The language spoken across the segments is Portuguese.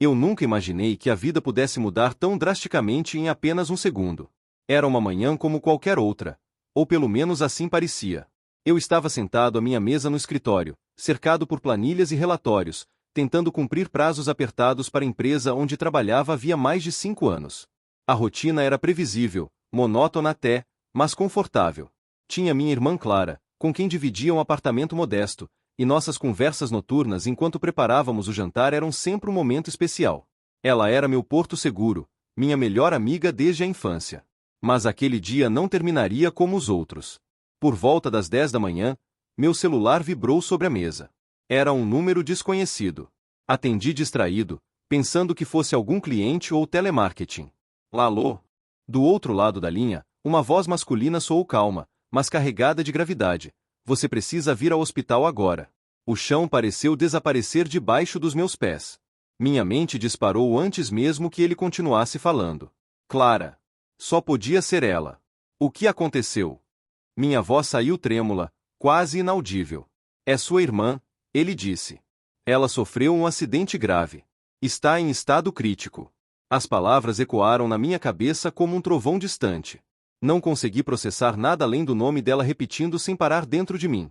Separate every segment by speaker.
Speaker 1: Eu nunca imaginei que a vida pudesse mudar tão drasticamente em apenas um segundo. Era uma manhã como qualquer outra, ou pelo menos assim parecia. Eu estava sentado à minha mesa no escritório, cercado por planilhas e relatórios, tentando cumprir prazos apertados para a empresa onde trabalhava havia mais de 5 anos. A rotina era previsível, monótona até, mas confortável. Tinha minha irmã Clara, com quem dividia um apartamento modesto, e nossas conversas noturnas enquanto preparávamos o jantar eram sempre um momento especial. Ela era meu porto seguro, minha melhor amiga desde a infância. Mas aquele dia não terminaria como os outros. Por volta das 10 da manhã, meu celular vibrou sobre a mesa. Era um número desconhecido. Atendi distraído, pensando que fosse algum cliente ou telemarketing. Alô? Do outro lado da linha, uma voz masculina soou calma, mas carregada de gravidade. Você precisa vir ao hospital agora. O chão pareceu desaparecer debaixo dos meus pés. Minha mente disparou antes mesmo que ele continuasse falando. Clara. Só podia ser ela. O que aconteceu? Minha voz saiu trêmula, quase inaudível. É sua irmã, ele disse. Ela sofreu um acidente grave. Está em estado crítico. As palavras ecoaram na minha cabeça como um trovão distante. Não consegui processar nada além do nome dela repetindo sem parar dentro de mim.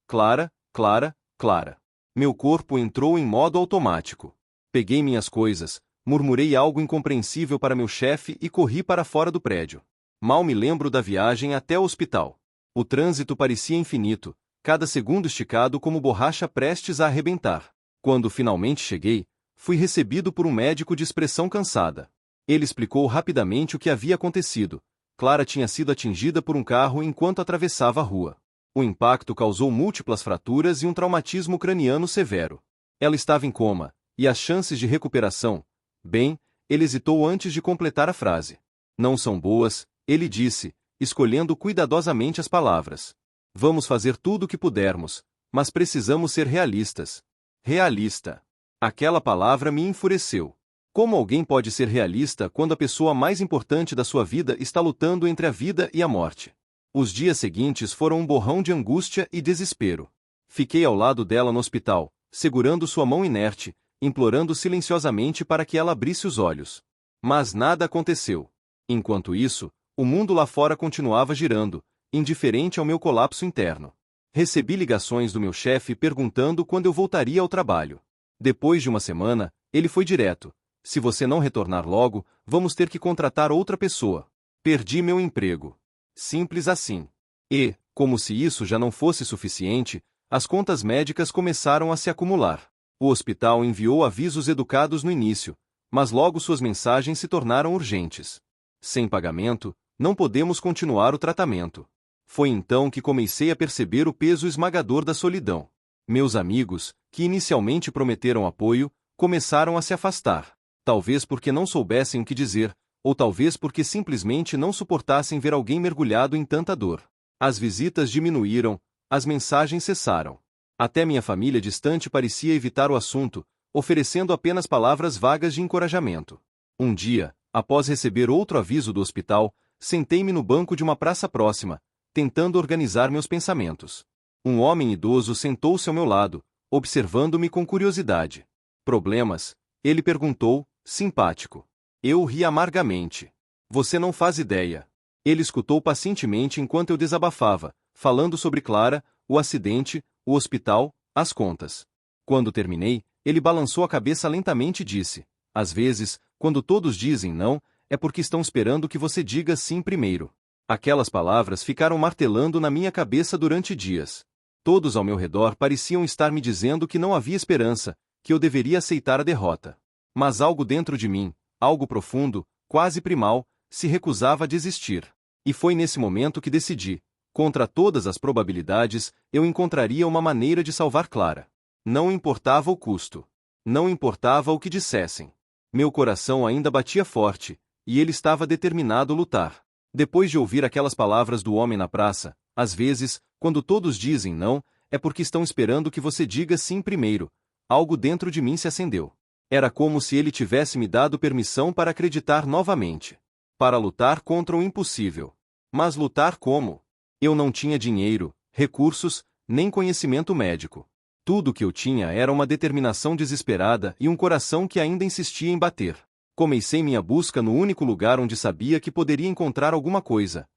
Speaker 1: Clara, Clara, Clara. Meu corpo entrou em modo automático. Peguei minhas coisas, murmurei algo incompreensível para meu chefe e corri para fora do prédio. Mal me lembro da viagem até o hospital. O trânsito parecia infinito, cada segundo esticado como borracha prestes a arrebentar. Quando finalmente cheguei, fui recebido por um médico de expressão cansada. Ele explicou rapidamente o que havia acontecido. Clara tinha sido atingida por um carro enquanto atravessava a rua. O impacto causou múltiplas fraturas e um traumatismo craniano severo. Ela estava em coma, e as chances de recuperação... Bem, ele hesitou antes de completar a frase. Não são boas, ele disse, escolhendo cuidadosamente as palavras. Vamos fazer tudo o que pudermos, mas precisamos ser realistas. Realista. Aquela palavra me enfureceu. Como alguém pode ser realista quando a pessoa mais importante da sua vida está lutando entre a vida e a morte? Os dias seguintes foram um borrão de angústia e desespero. Fiquei ao lado dela no hospital, segurando sua mão inerte, implorando silenciosamente para que ela abrisse os olhos. Mas nada aconteceu. Enquanto isso, o mundo lá fora continuava girando, indiferente ao meu colapso interno. Recebi ligações do meu chefe perguntando quando eu voltaria ao trabalho. Depois de uma semana, ele foi direto. Se você não retornar logo, vamos ter que contratar outra pessoa. Perdi meu emprego. Simples assim. E, como se isso já não fosse suficiente, as contas médicas começaram a se acumular. O hospital enviou avisos educados no início, mas logo suas mensagens se tornaram urgentes. Sem pagamento, não podemos continuar o tratamento. Foi então que comecei a perceber o peso esmagador da solidão. Meus amigos, que inicialmente prometeram apoio, começaram a se afastar. Talvez porque não soubessem o que dizer, ou talvez porque simplesmente não suportassem ver alguém mergulhado em tanta dor. As visitas diminuíram, as mensagens cessaram. Até minha família distante parecia evitar o assunto, oferecendo apenas palavras vagas de encorajamento. Um dia, após receber outro aviso do hospital, sentei-me no banco de uma praça próxima, tentando organizar meus pensamentos. Um homem idoso sentou-se ao meu lado, observando-me com curiosidade. Problemas? Ele perguntou, simpático. Eu ri amargamente. Você não faz ideia. Ele escutou pacientemente enquanto eu desabafava, falando sobre Clara, o acidente, o hospital, as contas. Quando terminei, ele balançou a cabeça lentamente e disse: às vezes, quando todos dizem não, é porque estão esperando que você diga sim primeiro. Aquelas palavras ficaram martelando na minha cabeça durante dias. Todos ao meu redor pareciam estar me dizendo que não havia esperança, que eu deveria aceitar a derrota. Mas algo dentro de mim, algo profundo, quase primal, se recusava a desistir. E foi nesse momento que decidi. Contra todas as probabilidades, eu encontraria uma maneira de salvar Clara. Não importava o custo. Não importava o que dissessem. Meu coração ainda batia forte, e ele estava determinado a lutar. Depois de ouvir aquelas palavras do homem na praça, às vezes, quando todos dizem não, é porque estão esperando que você diga sim primeiro. Algo dentro de mim se acendeu. Era como se ele tivesse me dado permissão para acreditar novamente. Para lutar contra o impossível. Mas lutar como? Eu não tinha dinheiro, recursos, nem conhecimento médico. Tudo o que eu tinha era uma determinação desesperada e um coração que ainda insistia em bater. Comecei minha busca no único lugar onde sabia que poderia encontrar alguma coisa: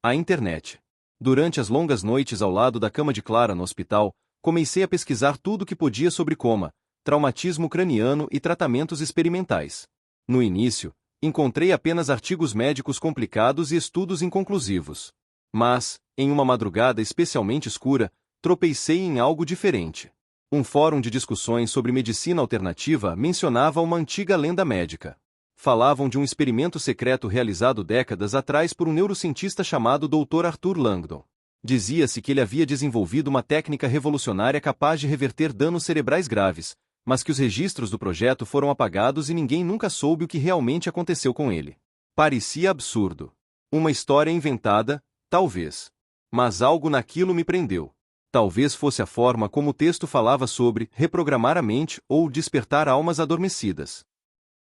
Speaker 1: a internet. Durante as longas noites ao lado da cama de Clara no hospital, comecei a pesquisar tudo o que podia sobre coma, traumatismo craniano e tratamentos experimentais. No início, encontrei apenas artigos médicos complicados e estudos inconclusivos. Mas, em uma madrugada especialmente escura, tropecei em algo diferente. Um fórum de discussões sobre medicina alternativa mencionava uma antiga lenda médica. Falavam de um experimento secreto realizado décadas atrás por um neurocientista chamado Dr. Arthur Langdon. Dizia-se que ele havia desenvolvido uma técnica revolucionária capaz de reverter danos cerebrais graves, mas que os registros do projeto foram apagados e ninguém nunca soube o que realmente aconteceu com ele. Parecia absurdo. Uma história inventada, talvez. Mas algo naquilo me prendeu. Talvez fosse a forma como o texto falava sobre reprogramar a mente ou despertar almas adormecidas.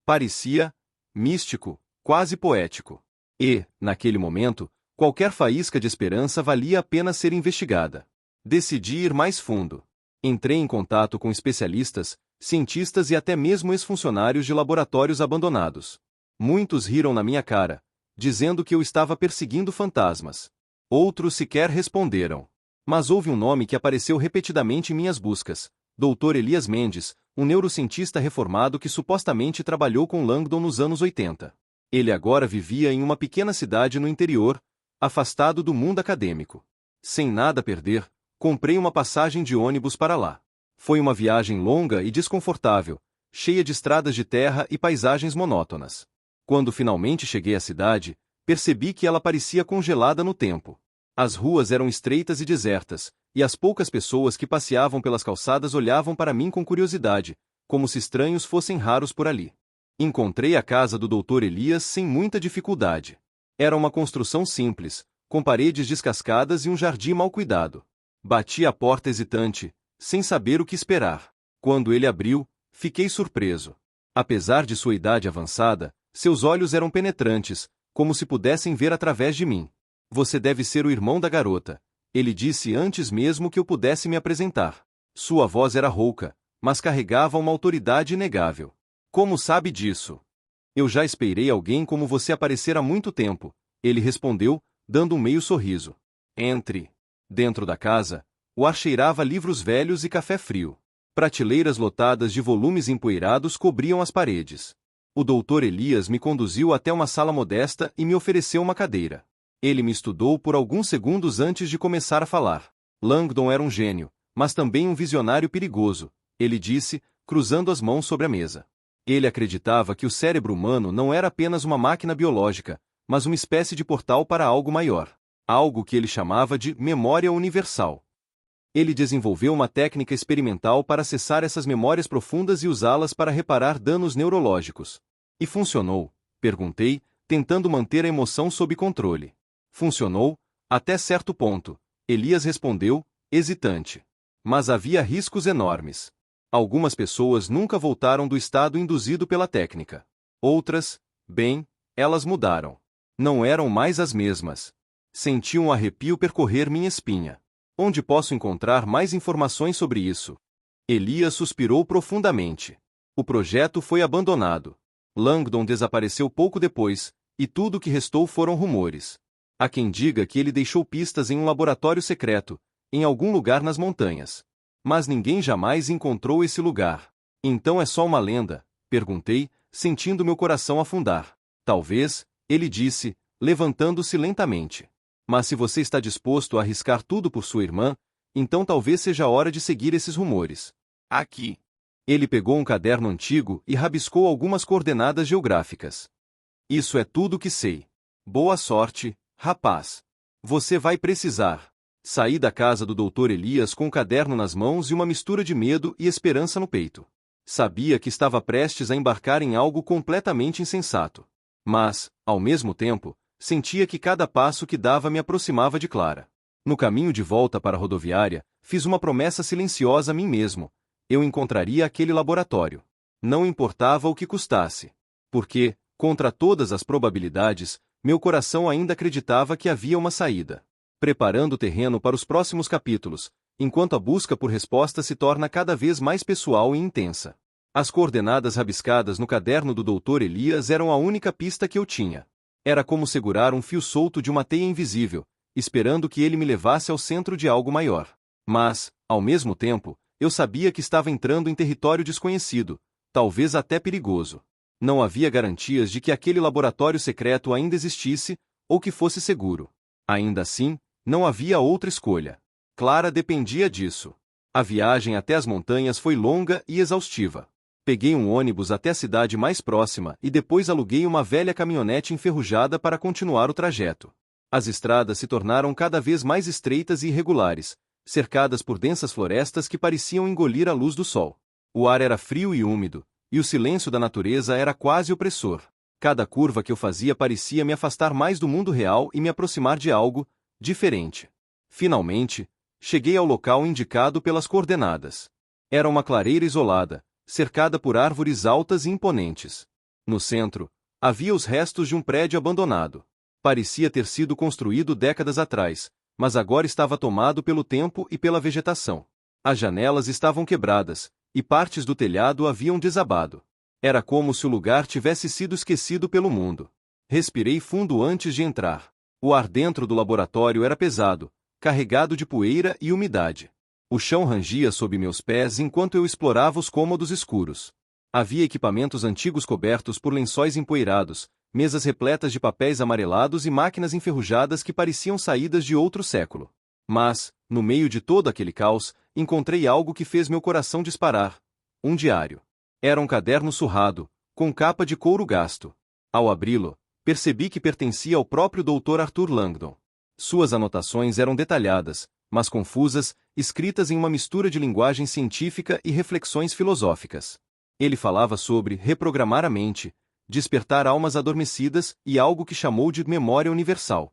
Speaker 1: Parecia místico, quase poético. E, naquele momento, qualquer faísca de esperança valia a pena ser investigada. Decidi ir mais fundo. Entrei em contato com especialistas, cientistas e até mesmo ex-funcionários de laboratórios abandonados. Muitos riram na minha cara, dizendo que eu estava perseguindo fantasmas. Outros sequer responderam. Mas houve um nome que apareceu repetidamente em minhas buscas: Dr. Elias Mendes, um neurocientista reformado que supostamente trabalhou com Langdon nos anos 80. Ele agora vivia em uma pequena cidade no interior, afastado do mundo acadêmico. Sem nada a perder, comprei uma passagem de ônibus para lá. Foi uma viagem longa e desconfortável, cheia de estradas de terra e paisagens monótonas. Quando finalmente cheguei à cidade, percebi que ela parecia congelada no tempo. As ruas eram estreitas e desertas, e as poucas pessoas que passeavam pelas calçadas olhavam para mim com curiosidade, como se estranhos fossem raros por ali. Encontrei a casa do Dr. Elias sem muita dificuldade. Era uma construção simples, com paredes descascadas e um jardim mal cuidado. Bati à porta hesitante, sem saber o que esperar. Quando ele abriu, fiquei surpreso. Apesar de sua idade avançada, seus olhos eram penetrantes, como se pudessem ver através de mim. Você deve ser o irmão da garota, ele disse antes mesmo que eu pudesse me apresentar. Sua voz era rouca, mas carregava uma autoridade inegável. Como sabe disso? Eu já esperei alguém como você aparecer há muito tempo, ele respondeu, dando um meio sorriso. Entre. Dentro da casa, o ar cheirava livros velhos e café frio. Prateleiras lotadas de volumes empoeirados cobriam as paredes. O Dr. Elias me conduziu até uma sala modesta e me ofereceu uma cadeira. Ele me estudou por alguns segundos antes de começar a falar. Langdon era um gênio, mas também um visionário perigoso, ele disse, cruzando as mãos sobre a mesa. Ele acreditava que o cérebro humano não era apenas uma máquina biológica, mas uma espécie de portal para algo maior. Algo que ele chamava de memória universal. Ele desenvolveu uma técnica experimental para acessar essas memórias profundas e usá-las para reparar danos neurológicos. E funcionou? Perguntei, tentando manter a emoção sob controle. Funcionou, até certo ponto, Elias respondeu, hesitante. Mas havia riscos enormes. Algumas pessoas nunca voltaram do estado induzido pela técnica. Outras, bem, elas mudaram. Não eram mais as mesmas. Senti um arrepio percorrer minha espinha. Onde posso encontrar mais informações sobre isso? Elias suspirou profundamente. O projeto foi abandonado. Langdon desapareceu pouco depois, e tudo o que restou foram rumores. Há quem diga que ele deixou pistas em um laboratório secreto, em algum lugar nas montanhas. Mas ninguém jamais encontrou esse lugar. Então é só uma lenda? Perguntei, sentindo meu coração afundar. Talvez, ele disse, levantando-se lentamente. Mas se você está disposto a arriscar tudo por sua irmã, então talvez seja a hora de seguir esses rumores. Aqui. Ele pegou um caderno antigo e rabiscou algumas coordenadas geográficas. Isso é tudo o que sei. Boa sorte, rapaz. Você vai precisar. Saí da casa do Dr. Elias com o caderno nas mãos e uma mistura de medo e esperança no peito. Sabia que estava prestes a embarcar em algo completamente insensato. Mas, ao mesmo tempo, sentia que cada passo que dava me aproximava de Clara. No caminho de volta para a rodoviária, fiz uma promessa silenciosa a mim mesmo. Eu encontraria aquele laboratório. Não importava o que custasse. Porque, contra todas as probabilidades, meu coração ainda acreditava que havia uma saída. Preparando o terreno para os próximos capítulos, enquanto a busca por resposta se torna cada vez mais pessoal e intensa. As coordenadas rabiscadas no caderno do Dr. Elias eram a única pista que eu tinha. Era como segurar um fio solto de uma teia invisível, esperando que ele me levasse ao centro de algo maior. Mas, ao mesmo tempo, eu sabia que estava entrando em território desconhecido, talvez até perigoso. Não havia garantias de que aquele laboratório secreto ainda existisse, ou que fosse seguro. Ainda assim, não havia outra escolha. Clara dependia disso. A viagem até as montanhas foi longa e exaustiva. Peguei um ônibus até a cidade mais próxima e depois aluguei uma velha caminhonete enferrujada para continuar o trajeto. As estradas se tornaram cada vez mais estreitas e irregulares, cercadas por densas florestas que pareciam engolir a luz do sol. O ar era frio e úmido, e o silêncio da natureza era quase opressor. Cada curva que eu fazia parecia me afastar mais do mundo real e me aproximar de algo diferente. Finalmente, cheguei ao local indicado pelas coordenadas. Era uma clareira isolada, cercada por árvores altas e imponentes. No centro, havia os restos de um prédio abandonado. Parecia ter sido construído décadas atrás, mas agora estava tomado pelo tempo e pela vegetação. As janelas estavam quebradas, e partes do telhado haviam desabado. Era como se o lugar tivesse sido esquecido pelo mundo. Respirei fundo antes de entrar. O ar dentro do laboratório era pesado, carregado de poeira e umidade. O chão rangia sob meus pés enquanto eu explorava os cômodos escuros. Havia equipamentos antigos cobertos por lençóis empoeirados, mesas repletas de papéis amarelados e máquinas enferrujadas que pareciam saídas de outro século. Mas, no meio de todo aquele caos, encontrei algo que fez meu coração disparar: um diário. Era um caderno surrado, com capa de couro gasto. Ao abri-lo, percebi que pertencia ao próprio Dr. Arthur Langdon. Suas anotações eram detalhadas, mas confusas, escritas em uma mistura de linguagem científica e reflexões filosóficas. Ele falava sobre reprogramar a mente, despertar almas adormecidas e algo que chamou de memória universal.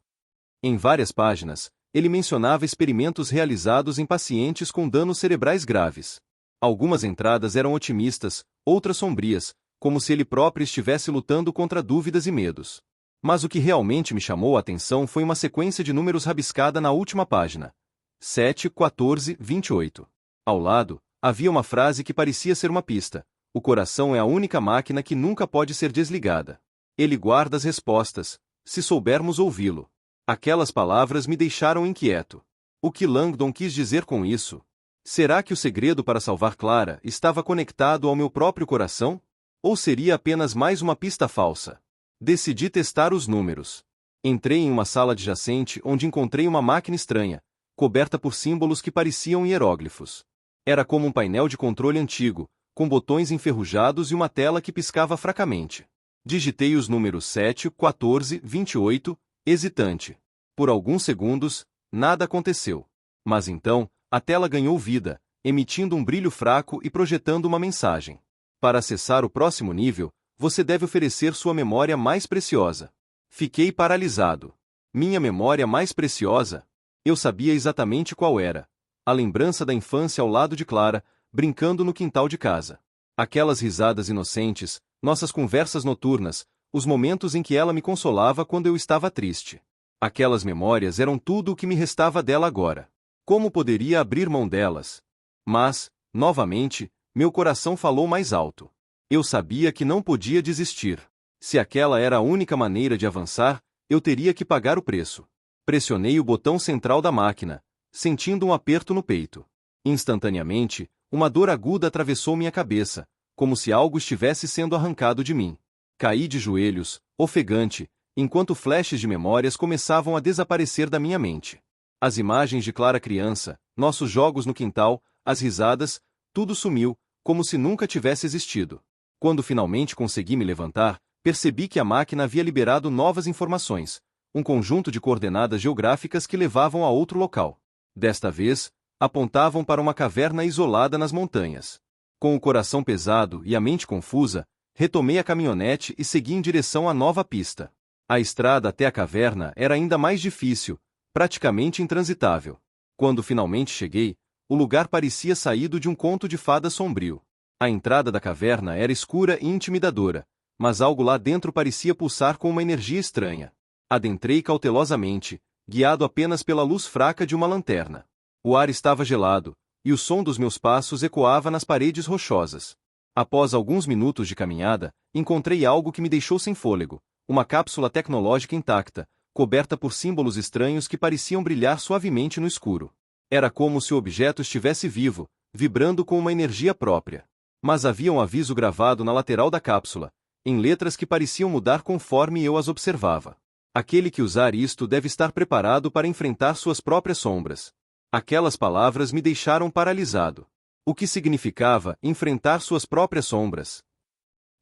Speaker 1: Em várias páginas, ele mencionava experimentos realizados em pacientes com danos cerebrais graves. Algumas entradas eram otimistas, outras sombrias, como se ele próprio estivesse lutando contra dúvidas e medos. Mas o que realmente me chamou a atenção foi uma sequência de números rabiscada na última página. 7, 14, 28. Ao lado, havia uma frase que parecia ser uma pista: o coração é a única máquina que nunca pode ser desligada. Ele guarda as respostas, se soubermos ouvi-lo. Aquelas palavras me deixaram inquieto. O que Langdon quis dizer com isso? Será que o segredo para salvar Clara estava conectado ao meu próprio coração? Ou seria apenas mais uma pista falsa? Decidi testar os números. Entrei em uma sala adjacente onde encontrei uma máquina estranha, coberta por símbolos que pareciam hieróglifos. Era como um painel de controle antigo, com botões enferrujados e uma tela que piscava fracamente. Digitei os números 7, 14, 28, hesitante. Por alguns segundos, nada aconteceu. Mas então, a tela ganhou vida, emitindo um brilho fraco e projetando uma mensagem. Para acessar o próximo nível, você deve oferecer sua memória mais preciosa. Fiquei paralisado. Minha memória mais preciosa? Eu sabia exatamente qual era. A lembrança da infância ao lado de Clara, brincando no quintal de casa. Aquelas risadas inocentes, nossas conversas noturnas, os momentos em que ela me consolava quando eu estava triste. Aquelas memórias eram tudo o que me restava dela agora. Como poderia abrir mão delas? Mas, novamente, meu coração falou mais alto. Eu sabia que não podia desistir. Se aquela era a única maneira de avançar, eu teria que pagar o preço. Pressionei o botão central da máquina, sentindo um aperto no peito. Instantaneamente, uma dor aguda atravessou minha cabeça, como se algo estivesse sendo arrancado de mim. Caí de joelhos, ofegante, enquanto flashes de memórias começavam a desaparecer da minha mente. As imagens de Clara criança, nossos jogos no quintal, as risadas, tudo sumiu, como se nunca tivesse existido. Quando finalmente consegui me levantar, percebi que a máquina havia liberado novas informações, um conjunto de coordenadas geográficas que levavam a outro local. Desta vez, apontavam para uma caverna isolada nas montanhas. Com o coração pesado e a mente confusa, retomei a caminhonete e segui em direção à nova pista. A estrada até a caverna era ainda mais difícil, praticamente intransitável. Quando finalmente cheguei, o lugar parecia saído de um conto de fadas sombrio. A entrada da caverna era escura e intimidadora, mas algo lá dentro parecia pulsar com uma energia estranha. Adentrei cautelosamente, guiado apenas pela luz fraca de uma lanterna. O ar estava gelado, e o som dos meus passos ecoava nas paredes rochosas. Após alguns minutos de caminhada, encontrei algo que me deixou sem fôlego, uma cápsula tecnológica intacta, coberta por símbolos estranhos que pareciam brilhar suavemente no escuro. Era como se o objeto estivesse vivo, vibrando com uma energia própria. Mas havia um aviso gravado na lateral da cápsula, em letras que pareciam mudar conforme eu as observava. Aquele que usar isto deve estar preparado para enfrentar suas próprias sombras. Aquelas palavras me deixaram paralisado. O que significava enfrentar suas próprias sombras?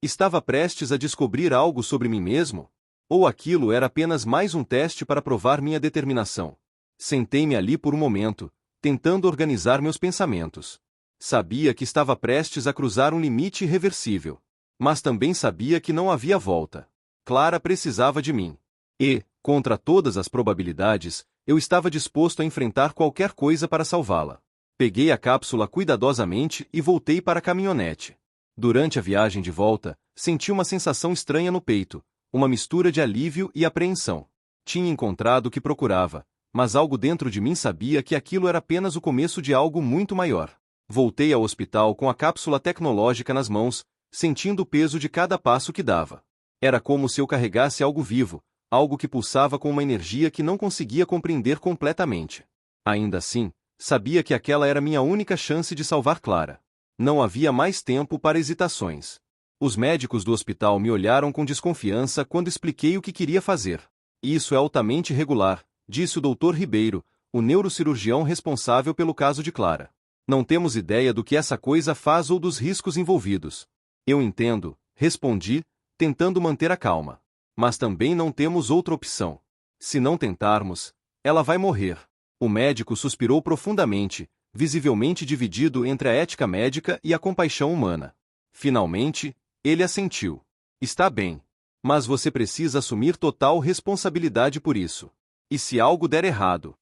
Speaker 1: Estava prestes a descobrir algo sobre mim mesmo? Ou aquilo era apenas mais um teste para provar minha determinação? Sentei-me ali por um momento, tentando organizar meus pensamentos. Sabia que estava prestes a cruzar um limite irreversível. Mas também sabia que não havia volta. Clara precisava de mim. E, contra todas as probabilidades, eu estava disposto a enfrentar qualquer coisa para salvá-la. Peguei a cápsula cuidadosamente e voltei para a caminhonete. Durante a viagem de volta, senti uma sensação estranha no peito, uma mistura de alívio e apreensão. Tinha encontrado o que procurava, mas algo dentro de mim sabia que aquilo era apenas o começo de algo muito maior. Voltei ao hospital com a cápsula tecnológica nas mãos, sentindo o peso de cada passo que dava. Era como se eu carregasse algo vivo, algo que pulsava com uma energia que não conseguia compreender completamente. Ainda assim, sabia que aquela era minha única chance de salvar Clara. Não havia mais tempo para hesitações. Os médicos do hospital me olharam com desconfiança quando expliquei o que queria fazer. Isso é altamente irregular, disse o Dr. Ribeiro, o neurocirurgião responsável pelo caso de Clara. Não temos ideia do que essa coisa faz ou dos riscos envolvidos. Eu entendo, respondi, tentando manter a calma. Mas também não temos outra opção. Se não tentarmos, ela vai morrer. O médico suspirou profundamente, visivelmente dividido entre a ética médica e a compaixão humana. Finalmente, ele assentiu. Está bem. Mas você precisa assumir total responsabilidade por isso. E se algo der errado?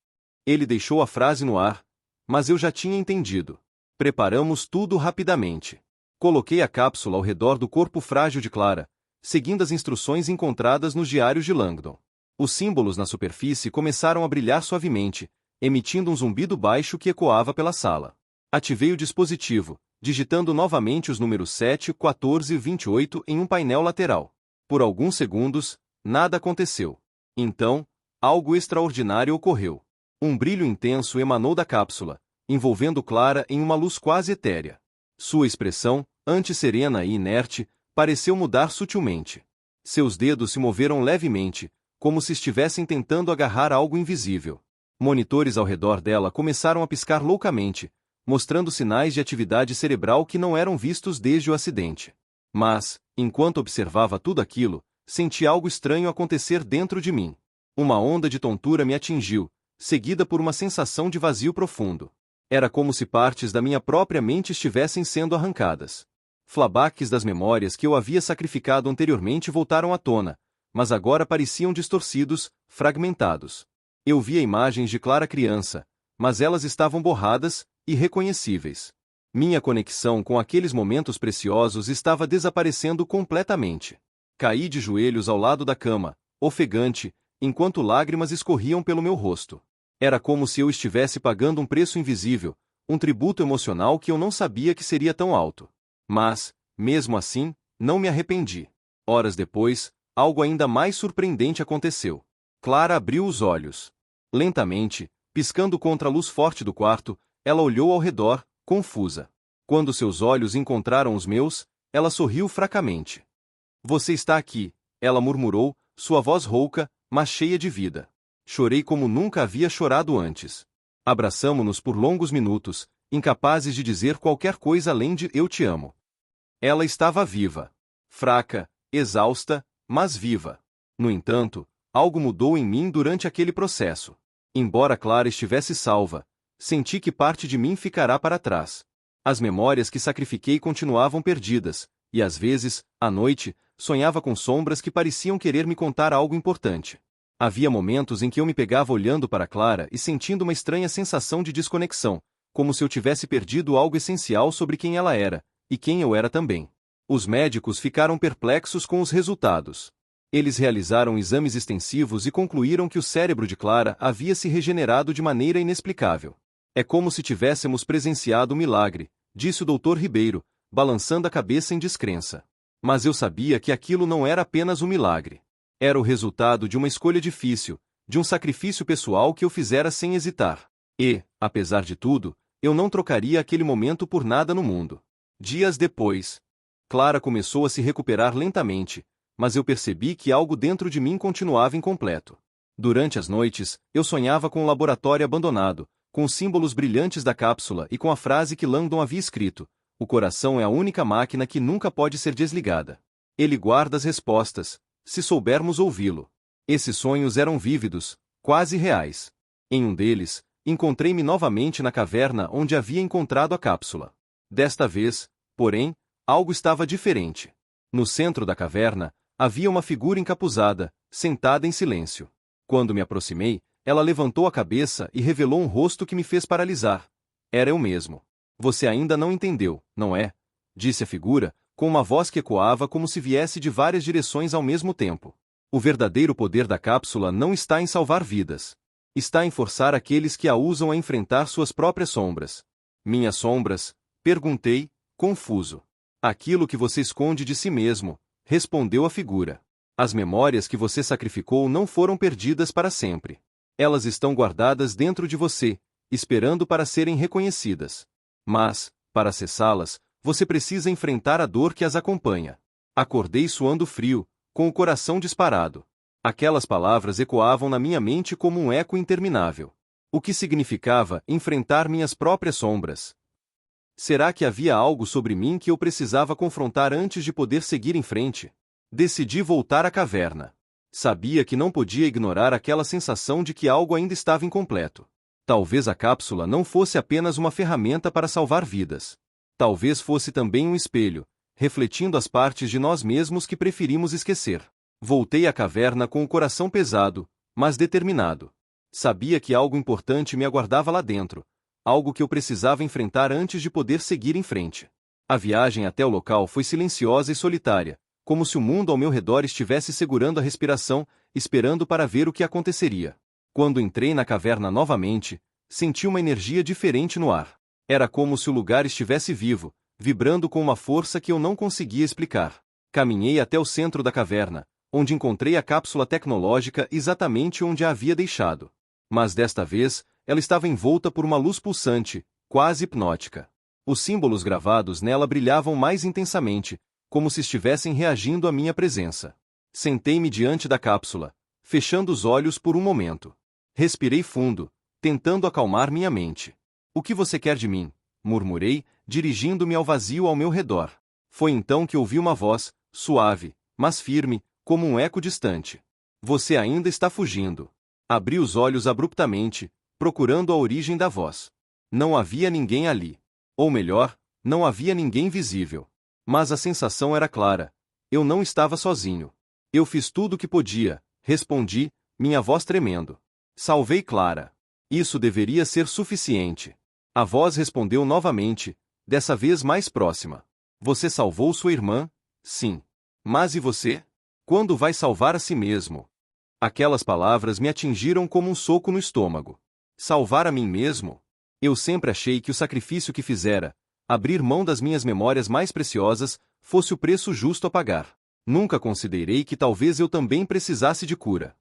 Speaker 1: Ele deixou a frase no ar, mas eu já tinha entendido. Preparamos tudo rapidamente. Coloquei a cápsula ao redor do corpo frágil de Clara, seguindo as instruções encontradas nos diários de Langdon. Os símbolos na superfície começaram a brilhar suavemente, emitindo um zumbido baixo que ecoava pela sala. Ativei o dispositivo, digitando novamente os números 7, 14 e 28 em um painel lateral. Por alguns segundos, nada aconteceu. Então, algo extraordinário ocorreu. Um brilho intenso emanou da cápsula, envolvendo Clara em uma luz quase etérea. Sua expressão, antes serena e inerte, pareceu mudar sutilmente. Seus dedos se moveram levemente, como se estivessem tentando agarrar algo invisível. Monitores ao redor dela começaram a piscar loucamente, mostrando sinais de atividade cerebral que não eram vistos desde o acidente. Mas, enquanto observava tudo aquilo, senti algo estranho acontecer dentro de mim. Uma onda de tontura me atingiu, seguida por uma sensação de vazio profundo. Era como se partes da minha própria mente estivessem sendo arrancadas. Flashbacks das memórias que eu havia sacrificado anteriormente voltaram à tona, mas agora pareciam distorcidos, fragmentados. Eu via imagens de Clara criança, mas elas estavam borradas, irreconhecíveis. Minha conexão com aqueles momentos preciosos estava desaparecendo completamente. Caí de joelhos ao lado da cama, ofegante, enquanto lágrimas escorriam pelo meu rosto. Era como se eu estivesse pagando um preço invisível, um tributo emocional que eu não sabia que seria tão alto. Mas, mesmo assim, não me arrependi. Horas depois, algo ainda mais surpreendente aconteceu. Clara abriu os olhos. Lentamente, piscando contra a luz forte do quarto, ela olhou ao redor, confusa. Quando seus olhos encontraram os meus, ela sorriu fracamente. Você está aqui, ela murmurou, sua voz rouca, mas cheia de vida. Chorei como nunca havia chorado antes. Abraçamo-nos por longos minutos, incapazes de dizer qualquer coisa além de "eu te amo". Ela estava viva. Fraca, exausta, mas viva. No entanto, algo mudou em mim durante aquele processo. Embora Clara estivesse salva, senti que parte de mim ficará para trás. As memórias que sacrifiquei continuavam perdidas, e às vezes, à noite, sonhava com sombras que pareciam querer me contar algo importante. Havia momentos em que eu me pegava olhando para Clara e sentindo uma estranha sensação de desconexão, como se eu tivesse perdido algo essencial sobre quem ela era, e quem eu era também. Os médicos ficaram perplexos com os resultados. Eles realizaram exames extensivos e concluíram que o cérebro de Clara havia se regenerado de maneira inexplicável. É como se tivéssemos presenciado um milagre, disse o Dr. Ribeiro, balançando a cabeça em descrença. Mas eu sabia que aquilo não era apenas um milagre. Era o resultado de uma escolha difícil, de um sacrifício pessoal que eu fizera sem hesitar. E, apesar de tudo, eu não trocaria aquele momento por nada no mundo. Dias depois, Clara começou a se recuperar lentamente, mas eu percebi que algo dentro de mim continuava incompleto. Durante as noites, eu sonhava com o laboratório abandonado, com os símbolos brilhantes da cápsula e com a frase que Langdon havia escrito: o coração é a única máquina que nunca pode ser desligada. Ele guarda as respostas, se soubermos ouvi-lo. Esses sonhos eram vívidos, quase reais. Em um deles, encontrei-me novamente na caverna onde havia encontrado a cápsula. Desta vez, porém, algo estava diferente. No centro da caverna, havia uma figura encapuzada, sentada em silêncio. Quando me aproximei, ela levantou a cabeça e revelou um rosto que me fez paralisar. Era eu mesmo. Você ainda não entendeu, não é? Disse a figura, com uma voz que ecoava como se viesse de várias direções ao mesmo tempo. O verdadeiro poder da cápsula não está em salvar vidas. Está em forçar aqueles que a usam a enfrentar suas próprias sombras. Minhas sombras? Perguntei, confuso. Aquilo que você esconde de si mesmo, respondeu a figura. As memórias que você sacrificou não foram perdidas para sempre. Elas estão guardadas dentro de você, esperando para serem reconhecidas. Mas, para acessá-las, você precisa enfrentar a dor que as acompanha. Acordei suando frio, com o coração disparado. Aquelas palavras ecoavam na minha mente como um eco interminável. O que significava enfrentar minhas próprias sombras? Será que havia algo sobre mim que eu precisava confrontar antes de poder seguir em frente? Decidi voltar à caverna. Sabia que não podia ignorar aquela sensação de que algo ainda estava incompleto. Talvez a cápsula não fosse apenas uma ferramenta para salvar vidas. Talvez fosse também um espelho, refletindo as partes de nós mesmos que preferimos esquecer. Voltei à caverna com o coração pesado, mas determinado. Sabia que algo importante me aguardava lá dentro, algo que eu precisava enfrentar antes de poder seguir em frente. A viagem até o local foi silenciosa e solitária, como se o mundo ao meu redor estivesse segurando a respiração, esperando para ver o que aconteceria. Quando entrei na caverna novamente, senti uma energia diferente no ar. Era como se o lugar estivesse vivo, vibrando com uma força que eu não conseguia explicar. Caminhei até o centro da caverna, onde encontrei a cápsula tecnológica exatamente onde a havia deixado. Mas desta vez, ela estava envolta por uma luz pulsante, quase hipnótica. Os símbolos gravados nela brilhavam mais intensamente, como se estivessem reagindo à minha presença. Sentei-me diante da cápsula, fechando os olhos por um momento. Respirei fundo, tentando acalmar minha mente. O que você quer de mim? Murmurei, dirigindo-me ao vazio ao meu redor. Foi então que ouvi uma voz, suave, mas firme, como um eco distante. Você ainda está fugindo. Abri os olhos abruptamente, procurando a origem da voz. Não havia ninguém ali. Ou melhor, não havia ninguém visível. Mas a sensação era clara. Eu não estava sozinho. Eu fiz tudo o que podia, respondi, minha voz tremendo. Salvei Clara. Isso deveria ser suficiente. A voz respondeu novamente, dessa vez mais próxima. Você salvou sua irmã? Sim. Mas e você? Quando vai salvar a si mesmo? Aquelas palavras me atingiram como um soco no estômago. Salvar a mim mesmo? Eu sempre achei que o sacrifício que fizera, abrir mão das minhas memórias mais preciosas, fosse o preço justo a pagar. Nunca considerei que talvez eu também precisasse de cura.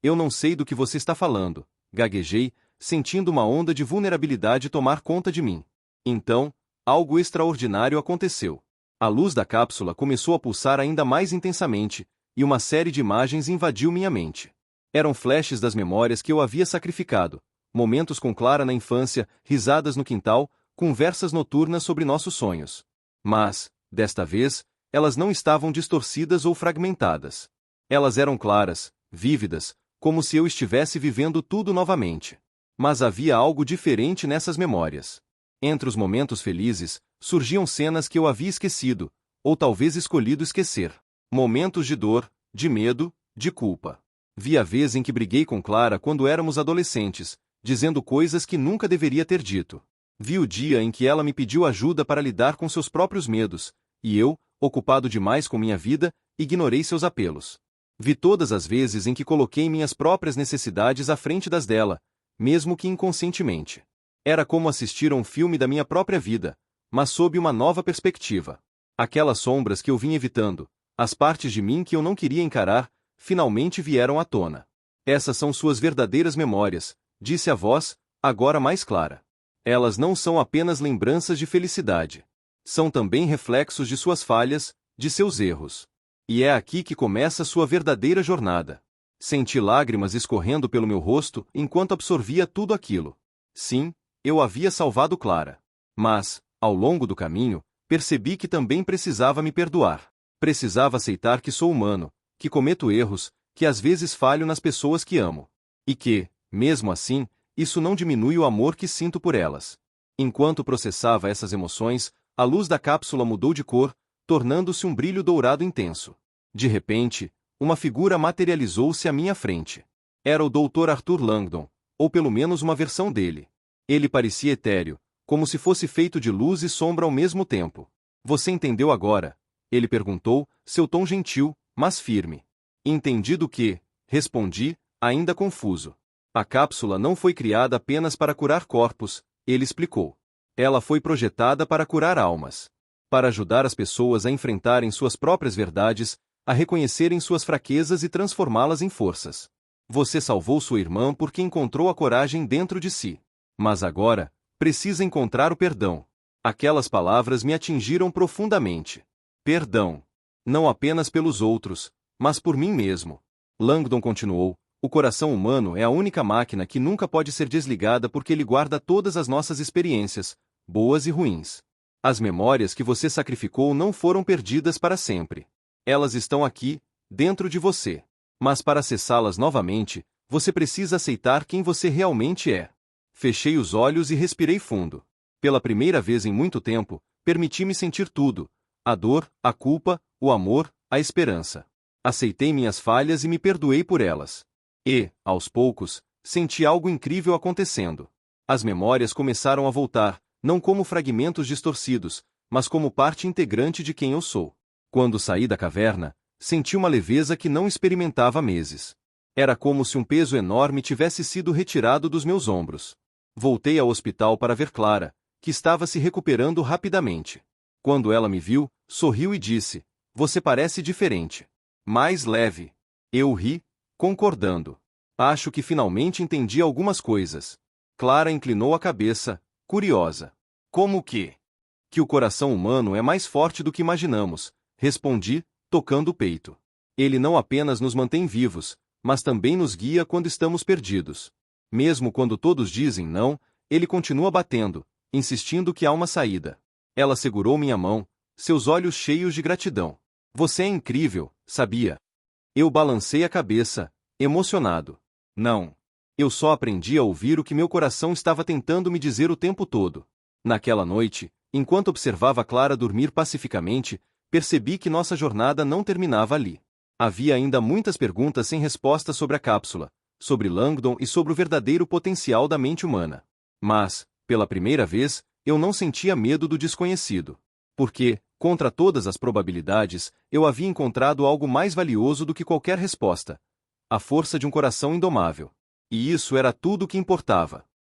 Speaker 1: Eu não sei do que você está falando, gaguejei, sentindo uma onda de vulnerabilidade tomar conta de mim. Então, algo extraordinário aconteceu. A luz da cápsula começou a pulsar ainda mais intensamente, e uma série de imagens invadiu minha mente. Eram flashes das memórias que eu havia sacrificado, momentos com Clara na infância, risadas no quintal, conversas noturnas sobre nossos sonhos. Mas, desta vez, elas não estavam distorcidas ou fragmentadas. Elas eram claras, vívidas, como se eu estivesse vivendo tudo novamente. Mas havia algo diferente nessas memórias. Entre os momentos felizes, surgiam cenas que eu havia esquecido, ou talvez escolhido esquecer. Momentos de dor, de medo, de culpa. Vi a vez em que briguei com Clara quando éramos adolescentes, dizendo coisas que nunca deveria ter dito. Vi o dia em que ela me pediu ajuda para lidar com seus próprios medos, e eu, ocupado demais com minha vida, ignorei seus apelos. Vi todas as vezes em que coloquei minhas próprias necessidades à frente das dela, mesmo que inconscientemente. Era como assistir a um filme da minha própria vida, mas sob uma nova perspectiva. Aquelas sombras que eu vinha evitando, as partes de mim que eu não queria encarar, finalmente vieram à tona. Essas são suas verdadeiras memórias, disse a voz, agora mais clara. Elas não são apenas lembranças de felicidade. São também reflexos de suas falhas, de seus erros. E é aqui que começa sua verdadeira jornada. Senti lágrimas escorrendo pelo meu rosto enquanto absorvia tudo aquilo. Sim, eu havia salvado Clara. Mas, ao longo do caminho, percebi que também precisava me perdoar. Precisava aceitar que sou humano, que cometo erros, que às vezes falho nas pessoas que amo. E que, mesmo assim, isso não diminui o amor que sinto por elas. Enquanto processava essas emoções, a luz da cápsula mudou de cor, tornando-se um brilho dourado intenso. De repente, uma figura materializou-se à minha frente. Era o Dr. Arthur Langdon, ou pelo menos uma versão dele. Ele parecia etéreo, como se fosse feito de luz e sombra ao mesmo tempo. Você entendeu agora? Ele perguntou, seu tom gentil, mas firme. Entendi do quê? Respondi, ainda confuso. A cápsula não foi criada apenas para curar corpos, ele explicou. Ela foi projetada para curar almas. Para ajudar as pessoas a enfrentarem suas próprias verdades, a reconhecerem suas fraquezas e transformá-las em forças. Você salvou sua irmã porque encontrou a coragem dentro de si. Mas agora, precisa encontrar o perdão. Aquelas palavras me atingiram profundamente. Perdão. Não apenas pelos outros, mas por mim mesmo. Langdon continuou, o coração humano é a única máquina que nunca pode ser desligada porque ele guarda todas as nossas experiências, boas e ruins. As memórias que você sacrificou não foram perdidas para sempre. Elas estão aqui, dentro de você. Mas para acessá-las novamente, você precisa aceitar quem você realmente é. Fechei os olhos e respirei fundo. Pela primeira vez em muito tempo, permiti-me sentir tudo: a dor, a culpa, o amor, a esperança. Aceitei minhas falhas e me perdoei por elas. E, aos poucos, senti algo incrível acontecendo. As memórias começaram a voltar, não como fragmentos distorcidos, mas como parte integrante de quem eu sou. Quando saí da caverna, senti uma leveza que não experimentava há meses. Era como se um peso enorme tivesse sido retirado dos meus ombros. Voltei ao hospital para ver Clara, que estava se recuperando rapidamente. Quando ela me viu, sorriu e disse: "Você parece diferente. Mais leve." Eu ri, concordando. Acho que finalmente entendi algumas coisas. Clara inclinou a cabeça, curiosa. Como que? Que o coração humano é mais forte do que imaginamos, respondi, tocando o peito. Ele não apenas nos mantém vivos, mas também nos guia quando estamos perdidos. Mesmo quando todos dizem não, ele continua batendo, insistindo que há uma saída. Ela segurou minha mão, seus olhos cheios de gratidão. Você é incrível, sabia? Eu balancei a cabeça, emocionado. Não. Eu só aprendi a ouvir o que meu coração estava tentando me dizer o tempo todo. Naquela noite, enquanto observava Clara dormir pacificamente, percebi que nossa jornada não terminava ali. Havia ainda muitas perguntas sem resposta sobre a cápsula, sobre Langdon e sobre o verdadeiro potencial da mente humana. Mas, pela primeira vez, eu não sentia medo do desconhecido. Porque, contra todas as probabilidades, eu havia encontrado algo mais valioso do que qualquer resposta: a força de um coração indomável. E isso era tudo o que importava.